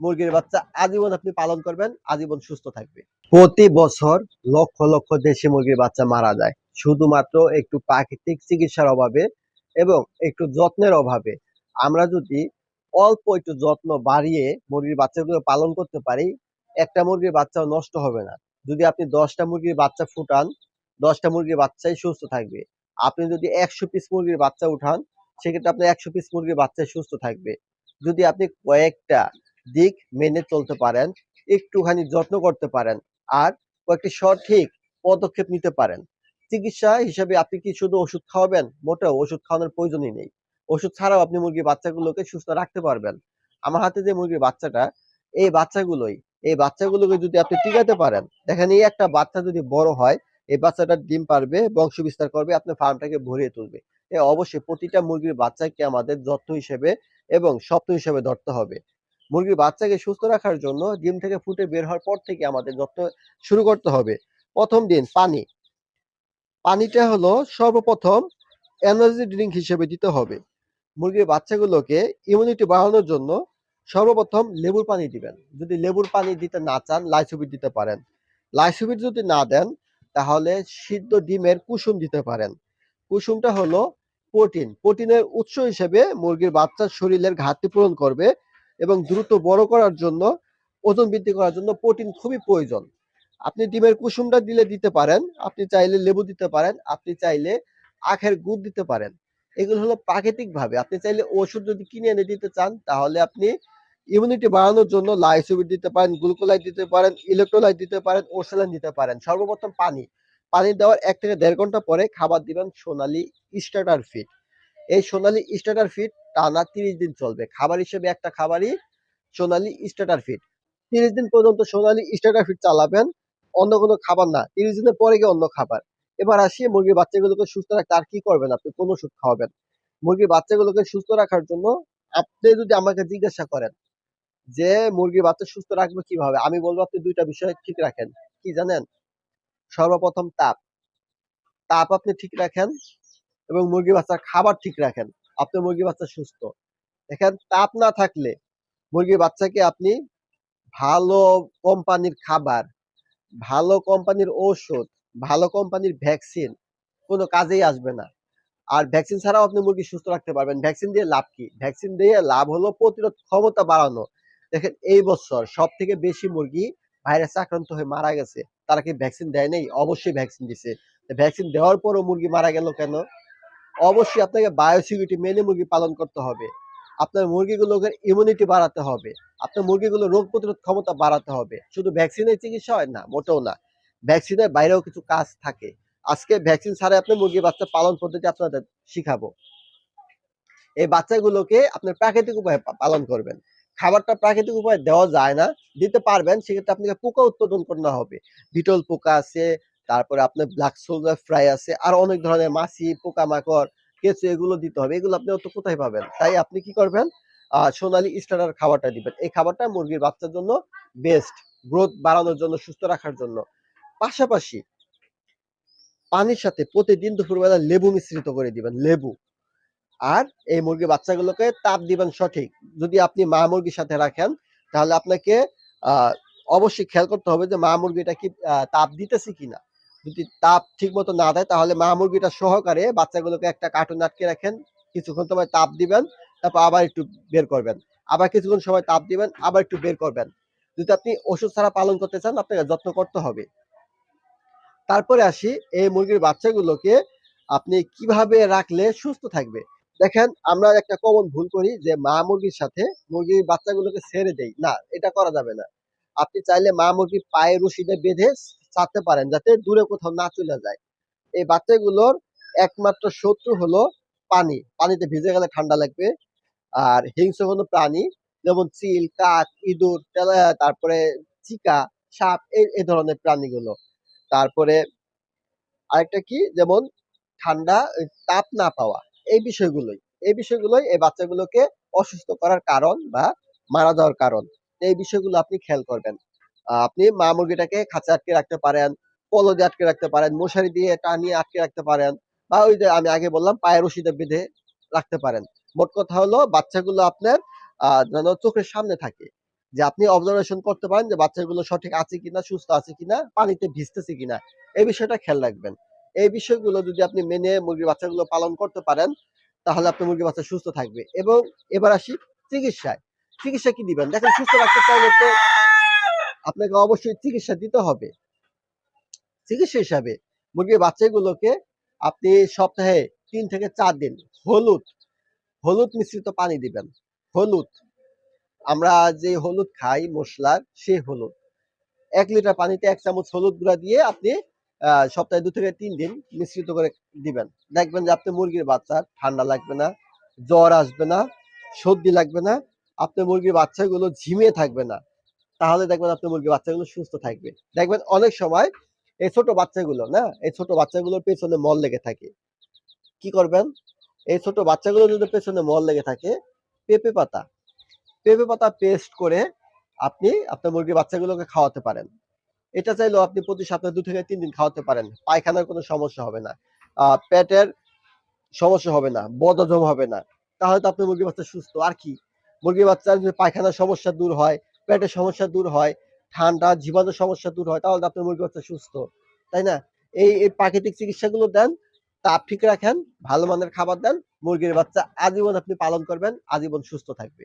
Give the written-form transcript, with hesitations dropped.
মুরগির বাচ্চা আজীবন আপনি পালন করবেন, আজীবন সুস্থ থাকবে। প্রতি বছর লক্ষ লক্ষ দেশি মুরগির বাচ্চা মারা যায় শুধুমাত্র একটু প্রাকৃতিক চিকিৎসার অভাবে এবং একটু যত্নের অভাবে। আমরা যদি অল্প একটু যত্ন বাড়িয়ে মুরগির বাচ্চাগুলো পালন করতে পারি, একটা মুরগির বাচ্চাও নষ্ট হবে না। যদি আপনি 10টা মুরগির বাচ্চা ফুটান, 10টা মুরগির বাচ্চাই সুস্থ থাকবে। আপনি যদি 100 পিস মুরগির বাচ্চা উঠান, সেক্ষেত্রে আপনার 100 পিস মুরগির বাচ্চাই সুস্থ থাকবে। যদি আপনি কয়েকটা দিক মেনে চলতে পারেন, একটুখানি যত্ন করতে পারেন, আর কয়েকটি সঠিক পদক্ষেপ নিতে পারেন। চিকিৎসা হিসেবে আপনি কি শুধু ওষুধ খাওয়াবেন? মোটেও ওষুধ খাওয়ানোর প্রয়োজনই নেই। ওষুধ ছাড়াও আপনি মুরগির বাচ্চাগুলোকে সুস্থ রাখতে পারবেন। আমার হাতে যে মুরগির বাচ্চাটা, এই বাচ্চাগুলোই এই বাচ্চাগুলোকে যদি আপনি টিকাতে পারেন, দেখেন এই একটা বাচ্চা যদি বড় হয়, এই বাচ্চাটা ডিম পারবে, বংশ বিস্তার করবে, আপনার ফার্মটাকে ভরিয়ে তুলবে। অবশ্যই প্রতিটা মুরগির বাচ্চাকে আমাদের যত্ন হিসেবে এবং স্বপ্ন হিসেবে ধরতে হবে। মুরগির বাচ্চাকে সুস্থ রাখার জন্য ডিম থেকে ফুটে বের হওয়ার পর থেকে আমাদের যত্ন শুরু করতে হবে। প্রথম দিন পানি। পানিটা হলো সর্বপ্রথম এনার্জি ড্রিঙ্ক হিসেবে দিতে হবে। মুরগির বাচ্চাগুলোকে ইমিউনিটি বাড়ানোর জন্য সর্বপ্রথম লেবুর পানি দিবেন। যদি লেবুর পানি দিতে না চান, লাইসোবিট দিতে পারেন। লাইসোবিট যদি না দেন, তাহলে সিদ্ধ ডিমের কুসুম দিতে পারেন। কুসুমটা হলো প্রোটিন। প্রোটিনের উৎস হিসেবে মুরগির বাচ্চার শরীরের ঘাটতি পূরণ করবে এবং দ্রুত বড় করার জন্য, ওজন বৃদ্ধি করার জন্য প্রোটিন খুবই প্রয়োজন। আপনি ডিমের কুসুমটা দিলে দিতে পারেন, আপনি চাইলে লেবু দিতে পারেন, আপনি চাইলে আখের গুড় দিতে পারেন। এগুলো হলো প্রাকৃতিক ভাবে। আপনি চাইলে ওষুধ যদি কিনে এনে দিতে চান, তাহলে আপনি ইমিউনিটি বাড়ানোর জন্য লাইসোবিট দিতে পারেন, গ্লুকোলাইট দিতে পারেন, ইলেকট্রোলাইট দিতে পারেন, ওর্সালাইন দিতে পারেন। সর্বপ্রথম পানি। পানি দেওয়ার 1 থেকে 1.5 ঘন্টা পরে খাবার দিবেন সোনালী স্টার্টার ফিড। এই সোনালী স্টার্টার ফিড টানা 30 দিন চলবে। খাবার হিসেবে একটা খাবারই সোনালী স্টার্টার ফিড। 30 দিন পর্যন্ত সোনালী স্টার্টার ফিড চালাবেন, অন্য কোনো খাবার না। 30 দিনের পরে গিয়ে অন্য খাবার। এবার আসি মুরগির বাচ্চাগুলোকে সুস্থ রাখতে আর কি করবেন আপনি? কোন ওষুধ খাওয়াবেন? মুরগির বাচ্চাগুলোকে সুস্থ রাখার জন্য আপনি যদি আমাকে জিজ্ঞাসা করেন যে মুরগির বাচ্চা সুস্থ রাখবো কিভাবে, আমি বলবো আপনি 2টা বিষয় ঠিক রাখেন। কি জানেন? সর্বপ্রথম তাপ। তাপ আপনি ঠিক রাখেন এবং মুরগির বাচ্চার খাবার ঠিক রাখেন। আপনার মুরগির বাচ্চা সুস্থ। দেখেন, তাপ না থাকলে মুরগির বাচ্চাকে আপনি ভালো কোম্পানির খাবার, ভালো কোম্পানির ঔষধ, ভালো কোম্পানির ভ্যাকসিন কোনো কাজেই আসবে না। আর ভ্যাকসিন ছাড়াও আপনি মুরগি সুস্থ রাখতে পারবেন। ভ্যাকসিন দিয়ে লাভ কি? ভ্যাকসিন দিয়ে লাভ হলো প্রতিরোধ ক্ষমতা বাড়ানো। দেখেন, এই বছর সবথেকে বেশি মুরগি ভাইরাসে আক্রান্ত হয়ে মারা গেছে। তারা কি ভ্যাকসিন দেয় নাই? অবশ্যই ভ্যাকসিন দিছে। ভ্যাকসিন দেওয়ার পরও মুরগি মারা গেল কেন? অবশ্যই আপনাকে বায়োসিকিউরিটি মেনে মুরগি পালন করতে হবে। আপনার মুরগিগুলোকে ইমিউনিটি বাড়াতে হবে। আপনার মুরগিগুলোর রোগ প্রতিরোধ ক্ষমতা বাড়াতে হবে। শুধু ভ্যাকসিনের চিকিৎসা হয় না, মোটেও না। ভ্যাকসিনের বাইরেও কিছু কাজ থাকে। আজকে ভ্যাকসিন ছাড়াই আপনি মুরগির বাচ্চা পালন পদ্ধতি আপনাদের শিখাবো। এই বাচ্চাগুলোকে আপনার প্রাকৃতিক উপায়ে পালন করবেন। খাবারটা প্রাকৃতিক উপায়ে দেওয়া যায় না, দিতে পারবেন, সেক্ষেত্রে আপনাকে পোকা উৎপাদন করতে হবে। বিটল পোকা আছে, তারপরে আপনার ব্ল্যাক সোলজার ফ্লাই আছে, আর অনেক ধরনের মাছি, পোকামাকড়, কেঁচো এগুলো দিতে হবে। এগুলো আপনি অত কোথায় পাবেন? তাই আপনি কি করবেন? সোনালী স্টার্টার খাবারটা দিবেন। এই খাবারটা মুরগির বাচ্চার জন্য বেস্ট, গ্রোথ বাড়ানোর জন্য, সুস্থ রাখার জন্য। পাশাপাশি পানির সাথে প্রতিদিন দুপুরবেলা লেবু মিশ্রিত করে দিবেন, লেবু। আর এই মুরগির বাচ্চাগুলোকে তাপ দিবেন সঠিক। যদি আপনি মা মুরগির সাথে রাখেন, তাহলে আপনাকে অবশ্যই খেয়াল করতে হবে যে মা মুরগিটা কি তাপ দিতেছে কিনা। যদি তাপ ঠিক মতো না দেয়, তাহলে মা মুরগিটা সহকারে বাচ্চাগুলোকে একটা কার্টুনে আটকে রাখেন, কিছুক্ষণ সময় তাপ দিবেন, তারপর আবার একটু বের করবেন, আবার কিছুক্ষণ সময় তাপ দিবেন, আবার একটু বের করবেন। যদি আপনি ওষুধ ছাড়া পালন করতে চান, আপনাকে যত্ন করতে হবে। তারপরে আসি এই মুরগির বাচ্চাগুলোকে আপনি কিভাবে রাখলে সুস্থ থাকবে। দেখেন, আমরা একটা কমন ভুল করি যে মা মুরগির সাথে মুরগির বাচ্চাগুলোকে ছেড়ে দেই। না, এটা করা যাবে না। আপনি চাইলে মা মুরগির পায়ে রশি দিয়ে বেঁধে ছাড়তে পারেন, যাতে দূরে কোথাও না চলে যায়। এই বাচ্চাগুলোর একমাত্র শত্রু হলো পানি। পানিতে ভিজে গেলে ঠান্ডা লাগবে। আর হিংস্র কোনো প্রাণী, যেমন চিল, কাক, ইঁদুর, তারপরে চিকা, সাপ, এই ধরনের প্রাণীগুলো। তারপরে আরেকটা কি, যেমন ঠান্ডা, তাপ না পাওয়া, এই বিষয়গুলোই এই বিষয়গুলোই এই বাচ্চাগুলোকে অসুস্থ করার কারণ বা মারা যাওয়ার কারণ। এই বিষয়গুলো আপনি খেয়াল করবেন। আপনি মা মুরগিটাকে খাঁচা আটকে রাখতে পারেন, পলো দিয়ে আটকে রাখতে পারেন, মশারি দিয়ে টানিয়ে আটকে রাখতে পারেন, বা ওই যে আমি আগে বললাম পায়ের রশিতে বেঁধে রাখতে পারেন। মোট কথা হলো বাচ্চাগুলো আপনার যেন চোখের সামনে থাকে। যে আপনি অবজারভেশন করতে পারেন যে বাচ্চাগুলো সঠিক আছে কিনা, সুস্থ আছে কিনা, পানিতে ভিজতেছে কিনা, এই বিষয়টা খেয়াল রাখবেন। এই বিষয়গুলো যদি আপনি মেনে মুরগির বাচ্চাগুলো পালন করতে পারেন, তাহলে আপনার মুরগির বাচ্চা সুস্থ থাকবে। এবং এবার আসি চিকিৎসায়। চিকিৎসা কি দিবেন? দেখেন, সুস্থ রাখতে চাইলে তো আপনাকে অবশ্যই চিকিৎসা দিতে হবে। চিকিৎসা হিসাবে মুরগির বাচ্চাগুলোকে আপনি সপ্তাহে ৩ থেকে ৪ দিন হলুদ, হলুদ মিশ্রিত পানি দিবেন। হলুদ, আমরা যে হলুদ খাই মসলার, সেই হলুদ। ১ লিটার পানিতে ১ চামচ হলুদ গুঁড়া দিয়ে আপনি সপ্তাহে ২ থেকে ৩ দিন মিশ্রিত করে দিবেন। দেখবেন যে আপনার মুরগির বাচ্চার ঠান্ডা লাগবে না, জ্বর আসবে না, সর্দি লাগবে না, আপনার মুরগির বাচ্চাগুলো ঝিমিয়ে থাকবে না। তাহলে দেখবেন আপনার মুরগির বাচ্চাগুলো সুস্থ থাকবে। দেখবেন অনেক সময় এই ছোট বাচ্চাগুলো না, এই ছোট বাচ্চাগুলোর পেছনে মল লেগে থাকে। কি করবেন? এই ছোট বাচ্চাগুলো যদি পেছনে মল লেগে থাকে, পেঁপে পাতা, পেঁপে পাতা পেস্ট করে আপনি আপনার মুরগির বাচ্চাগুলোকে খাওয়াতে পারেন। এটা চাইলেও আপনি প্রতি সপ্তাহে ২ থেকে ৩ দিন খাওয়াতে পারেন। পায়খানার কোনো সমস্যা হবে না। পেটের সমস্যা হবে না, বদহজম হবে না। তাহলে তো আপনার মুরগির বাচ্চা সুস্থ। আর কি? মুরগির বাচ্চার যদি পায়খানার সমস্যা দূর হয়, পেটের সমস্যা দূর হয়, ঠান্ডা, জীবাণুর সমস্যা দূর হয়, তাহলে তো আপনার মুরগির বাচ্চা সুস্থ। তাই না? এই প্রাকৃতিক চিকিৎসাগুলো দেন, তাপ ঠিক রাখেন, ভালো মানের খাবার দেন, মুরগির বাচ্চা আজীবন আপনি পালন করবেন, আজীবন সুস্থ থাকবে।